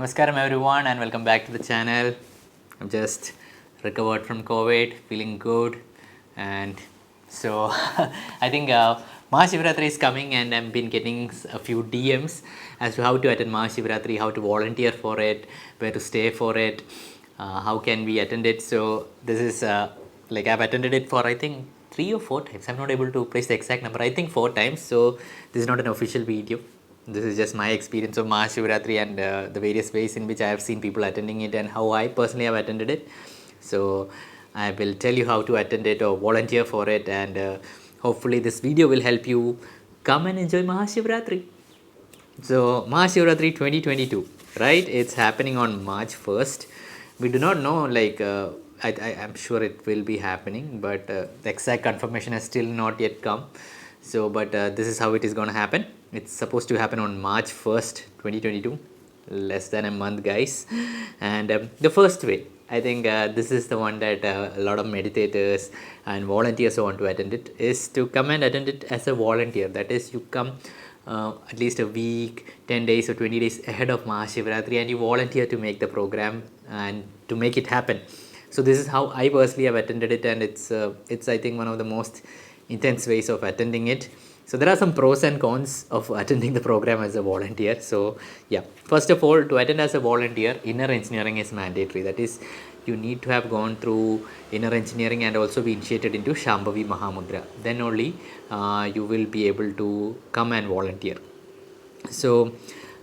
Namaskaram everyone and welcome back to the channel. I'm just recovered from COVID, feeling good, and so I think Mahashivratri is coming and I've been getting a few DMs as to how to attend Mahashivratri, how to volunteer for it, where to stay for it, how can we attend it. So this is like I've attended it for I think 3 or 4 times. I'm not able to place the exact number. I think 4 times. So this is not an official video. This is just my experience of Mahashivratri and the various ways in which I have seen people attending it and how I personally have attended it. So I will tell you how to attend it or volunteer for it, and hopefully this video will help you come and enjoy Mahashivratri. So Mahashivratri 2022, right? It's happening on March 1st. We do not know, like I'm sure it will be happening, but the exact confirmation has still not yet come. So but this is how it is going to happen. It's supposed to happen on March 1st 2022, less than a month, guys. And the first way, I think this is the one that a lot of meditators and volunteers who want to attend it is to come and attend it as a volunteer. That is, you come at least a week, 10 days or 20 days ahead of Mahashivratri and you volunteer to make the program and to make it happen. So this is how I personally have attended it, and it's I think one of the most intense ways of attending it. So there are some pros and cons of attending the program as a volunteer. So yeah, first of all, to attend as a volunteer, inner engineering is mandatory. That is, you need to have gone through inner engineering and also be initiated into Shambhavi Mahamudra. Then only you will be able to come and volunteer. So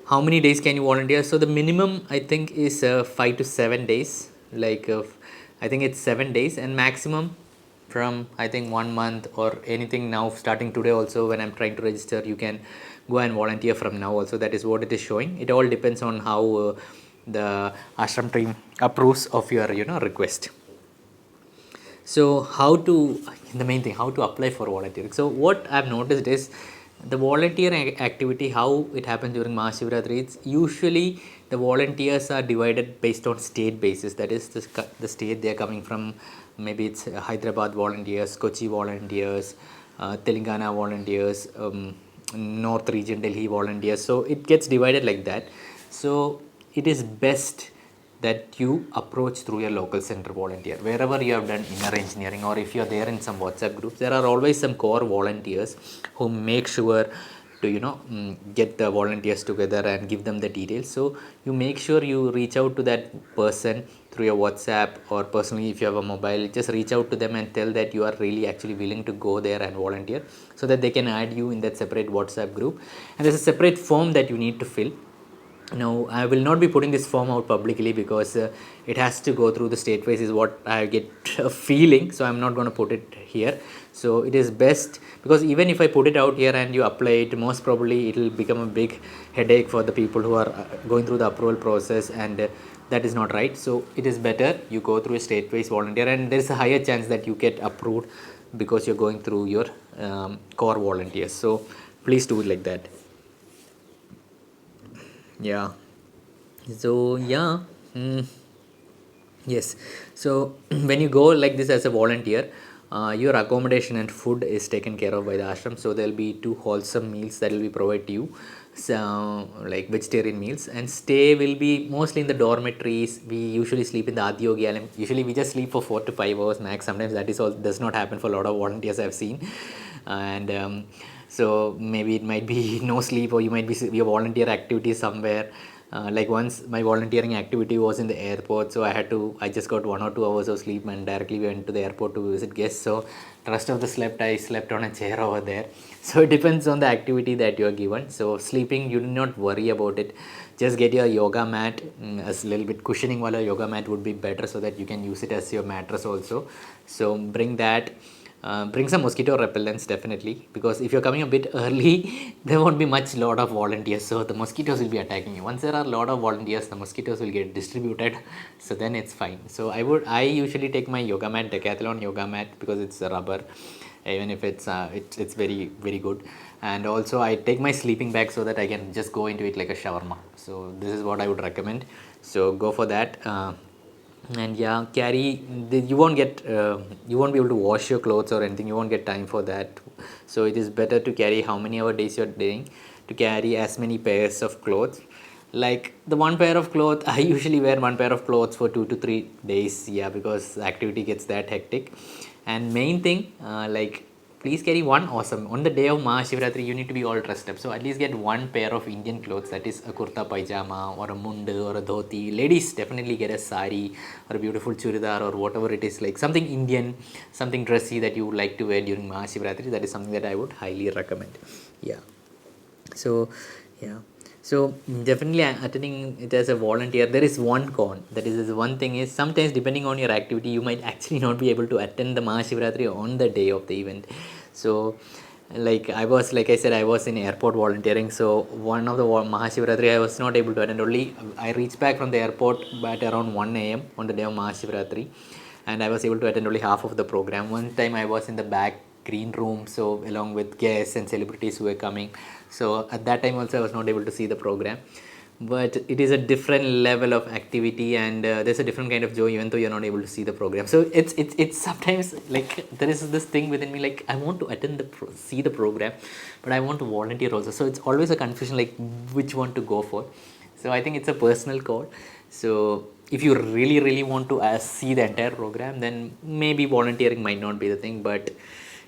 how many days can you volunteer? So the minimum I think is 5 to 7 days. Like I think it's 7 days, and maximum from I think 1 month or anything. Now starting today also, when I'm trying to register, you can go and volunteer from now also. That is what it is showing. It all depends on how the ashram team approves of your request. So how to, the main thing, how to apply for volunteering. So what I've noticed is the volunteer activity, how it happens during Mahashivratri. It's usually the volunteers are divided based on state basis. That is the state they are coming from. Maybe it's Hyderabad volunteers, Kochi volunteers, Telangana volunteers, North region Delhi volunteers. So it gets divided like that. So it is best that you approach through your local center volunteer. Wherever you have done inner engineering, or if you are there in some WhatsApp groups, there are always some core volunteers who make sure to get the volunteers together and give them the details. So you make sure you reach out to that person through your WhatsApp, or personally if you have a mobile, just reach out to them and tell that you are really actually willing to go there and volunteer, so that they can add you in that separate WhatsApp group. And there's a separate form that you need to fill. Now I will not be putting this form out publicly because it has to go through the state phase, is what I get a feeling. So I'm not going to put it here. So it is best, because even if I put it out here and you apply it, most probably it will become a big headache for the people who are going through the approval process, and that is not right. So it is better you go through a state phase volunteer, and there is a higher chance that you get approved because you're going through your core volunteers. So please do it like that. Yeah. So yeah. Yes. So when you go like this as a volunteer, your accommodation and food is taken care of by the ashram. So there'll be 2 wholesome meals that will be provided to you, so like vegetarian meals, and stay will be mostly in the dormitories. We usually sleep in the Adiyogi. Usually we just sleep for 4 to 5 hours max. Sometimes that is all does not happen for a lot of volunteers I've seen, and so maybe it might be no sleep, or you might be your volunteer activity somewhere. Like once my volunteering activity was in the airport, so I just got 1 or 2 hours of sleep and directly went to the airport to visit guests. So the rest of the I slept on a chair over there. So it depends on the activity that you are given. So sleeping, you do not worry about it. Just get your yoga mat. As a little bit cushioning wala yoga mat would be better, so that you can use it as your mattress also. So bring that. Bring some mosquito repellents definitely, because if you're coming a bit early, there won't be much lot of volunteers, so the mosquitoes will be attacking you. Once there are a lot of volunteers, the mosquitoes will get distributed, so then it's fine. So I usually take my yoga mat, decathlon yoga mat, because it's a rubber, even if it's very very good. And also I take my sleeping bag so that I can just go into it like a shawarma. So this is what I would recommend. So go for that. And yeah, carry you won't get you won't be able to wash your clothes or anything. You won't get time for that. So it is better to carry how many days you're doing, to carry as many pairs of clothes, Like the one pair of clothes, I usually wear one pair of clothes for 2 to 3 days. Yeah, because the activity gets that hectic. And main thing, like please carry one awesome. On the day of Mahashivratri, you need to be all dressed up. So at least get one pair of Indian clothes, that is a kurta pajama or a mundu or a dhoti. Ladies definitely get a sari or a beautiful churidar or whatever it is, like something Indian, something dressy that you would like to wear during Mahashivratri. That is something that I would highly recommend. Yeah. So yeah, so definitely attending it as a volunteer, there is one con, that is this one thing is sometimes depending on your activity you might actually not be able to attend the Mahashivratri on the day of the event. So like I said, I was in airport volunteering, so one of the Mahashivratri I was not able to attend. Only I reached back from the airport at around 1 a.m. on the day of Mahashivratri, and I was able to attend only half of the program. One time I was in the back green room, so along with guests and celebrities who were coming, so at that time also I was not able to see the program. But it is a different level of activity, and there's a different kind of joy even though you're not able to see the program. So it's sometimes like there is this thing within me, like I want to attend see the program, but I want to volunteer also. So it's always a confusion, like which one to go for. So I think it's a personal call. So if you really want to see the entire program, then maybe volunteering might not be the thing. But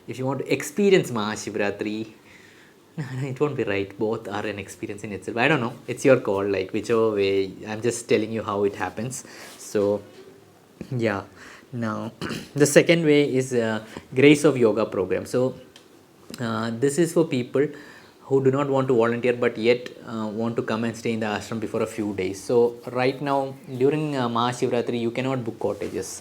if you want to experience Mahashivratri, it won't be right. Both are an experience in itself. I don't know. It's your call. Like whichever way. I'm just telling you how it happens. So yeah. Now the second way is Grace of Yoga program. So this is for people who do not want to volunteer but yet want to come and stay in the ashram before a few days. So right now during Mahashivratri you cannot book cottages.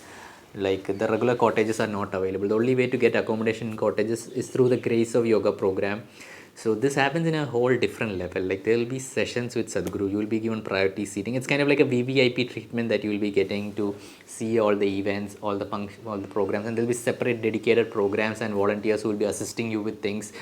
Like the regular cottages are not available. The only way to get accommodation in cottages is through the Grace of Yoga program. So this happens in a whole different level. Like there will be sessions with Sadhguru. You will be given priority seating. It's kind of like a VVIP treatment that you will be getting to see all the events, all the functions, all the programs, and there will be separate dedicated programs and volunteers who will be assisting you with things.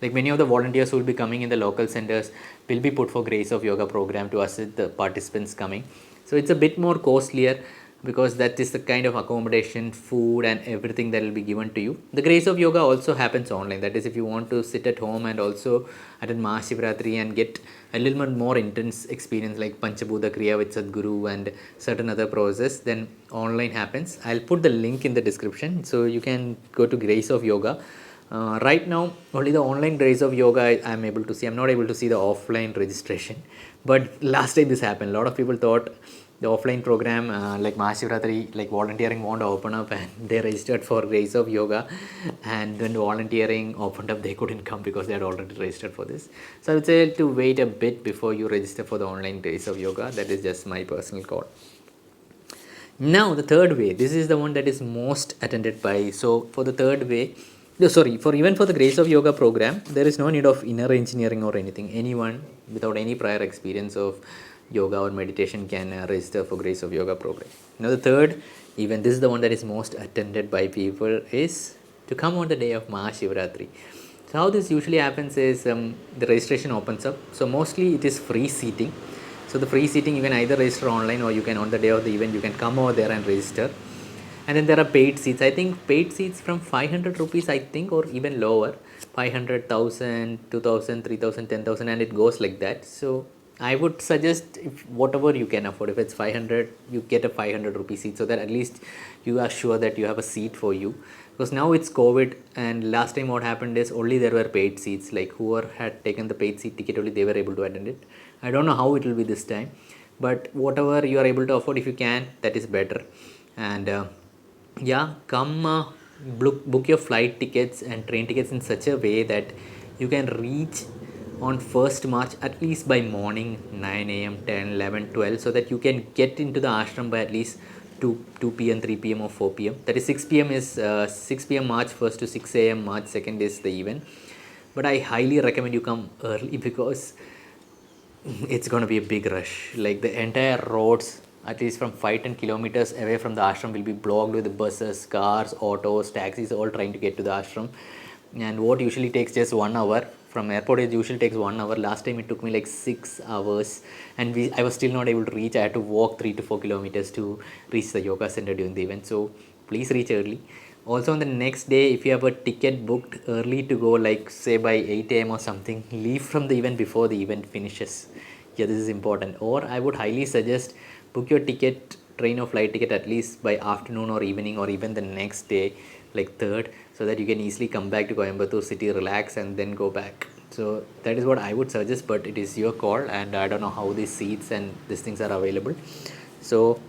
Like many of the volunteers who will be coming in the local centers will be put for Grace of Yoga program to assist the participants coming. So it's a bit more costlier because that is the kind of accommodation, food and everything that will be given to you. The Grace of Yoga also happens online. That is, if you want to sit at home and also attend Mahashivratri and get a little bit more intense experience like Panchabhuta Kriya with Sadhguru and certain other process, then online happens. I'll put the link in the description so you can go to Grace of Yoga. Right now only the online Grace of Yoga I am able to see. I'm not able to see the offline registration, but last time this happened, a lot of people thought the offline program like Mahashivratri, like volunteering won't open up, and they registered for Grace of Yoga, and when volunteering opened up they couldn't come because they had already registered for this. So I would say to wait a bit before you register for the online Grace of Yoga. That is just my personal call. Now the third way, this is the one that is most attended by. So for the third way, no, sorry, for even for the Grace of Yoga program, there is no need of inner engineering or anything. Anyone without any prior experience of yoga or meditation can register for Grace of Yoga program. Now the third, even this is the one that is most attended by people, is to come on the day of Mahashivratri. So how this usually happens is the registration opens up. So mostly it is free seating. So the free seating you can either register online or you can on the day of the event you can come over there and register. And then there are paid seats. I think paid seats from 500 rupees, I think, or even lower, 500,000, 2,000, 3,000, 10,000, and it goes like that. So I would suggest if whatever you can afford. If it's 500, you get a 500 rupee seat so that at least you are sure that you have a seat for you. Because now it's COVID, and last time what happened is only there were paid seats. Like whoever had taken the paid seat ticket, only they were able to attend it. I don't know how it will be this time, but whatever you are able to afford, if you can, that is better. And yeah, come book your flight tickets and train tickets in such a way that you can reach on 1st March at least by morning 9 a.m, 10, 11, 12, so that you can get into the ashram by at least 2 p.m, 3 p.m or 4 p.m. That is 6 p.m is 6 p.m March 1st to 6 a.m March 2nd is the event. But I highly recommend you come early because it's going to be a big rush. Like the entire roads, at least from 5-10 kilometers away from the ashram, will be blocked with buses, cars, autos, taxis, all trying to get to the ashram. And what usually takes just 1 hour from airport, it usually takes 1 hour. Last time it took me like 6 hours, and I was still not able to reach. I had to walk 3 to 4 kilometers to reach the yoga center during the event. So please reach early. Also on the next day, if you have a ticket booked early to go, like say by 8 a.m or something, leave from the event before the event finishes. Yeah, this is important. Or I would highly suggest book your ticket, train or flight ticket at least by afternoon or evening or even the next day, like third, so that you can easily come back to Coimbatore city, relax, and then go back. So that is what I would suggest, but it is your call, and I don't know how these seats and these things are available. So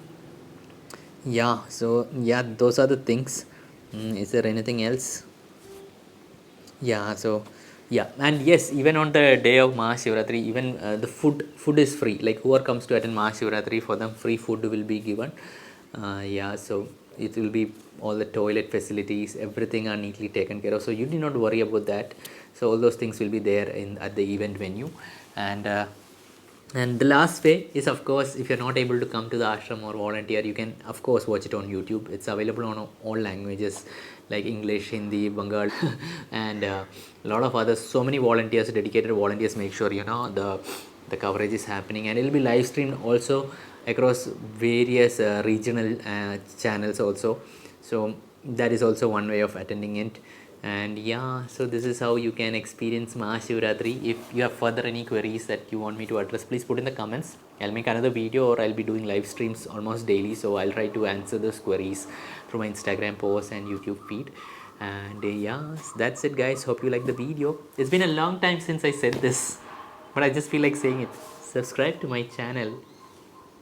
yeah, so yeah, those are the things. Is there anything else? Yeah, so yeah, and yes, even on the day of Mahashivratri, even the food is free. Like whoever comes to attend Mahashivratri, for them free food will be given. Yeah, so it will be all the toilet facilities, everything are neatly taken care of. So you need not worry about that. So all those things will be there in at the event venue, and the last way is, of course, if you're not able to come to the ashram or volunteer, you can, of course, watch it on YouTube. It's available on all languages like English, Hindi, Bengali, and a lot of others. So many volunteers, dedicated volunteers, make sure the coverage is happening, and it'll be live streamed also across various regional channels also. So that is also one way of attending it. And yeah, so this is how you can experience Mahashivratri. If you have further any queries that you want me to address, please put in the comments. I'll make another video, or I'll be doing live streams almost daily, so I'll try to answer those queries through my Instagram posts and YouTube feed. And yeah, so that's it guys. Hope you like the video. It's been a long time since I said this, but I just feel like saying it. Subscribe to my channel.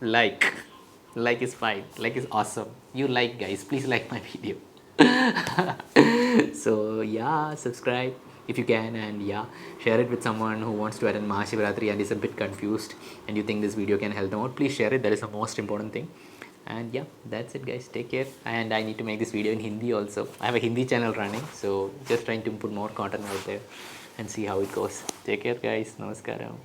like like is fine, like is awesome. You like, guys, please like my video. So yeah, subscribe if you can, and yeah, share it with someone who wants to attend Mahashivratri and is a bit confused, and you think this video can help them out. Please share it, that is the most important thing. And yeah, that's it guys, take care. And I need to make this video in Hindi also. I have a Hindi channel running, so just trying to put more content out there and see how it goes. Take care guys, namaskaram.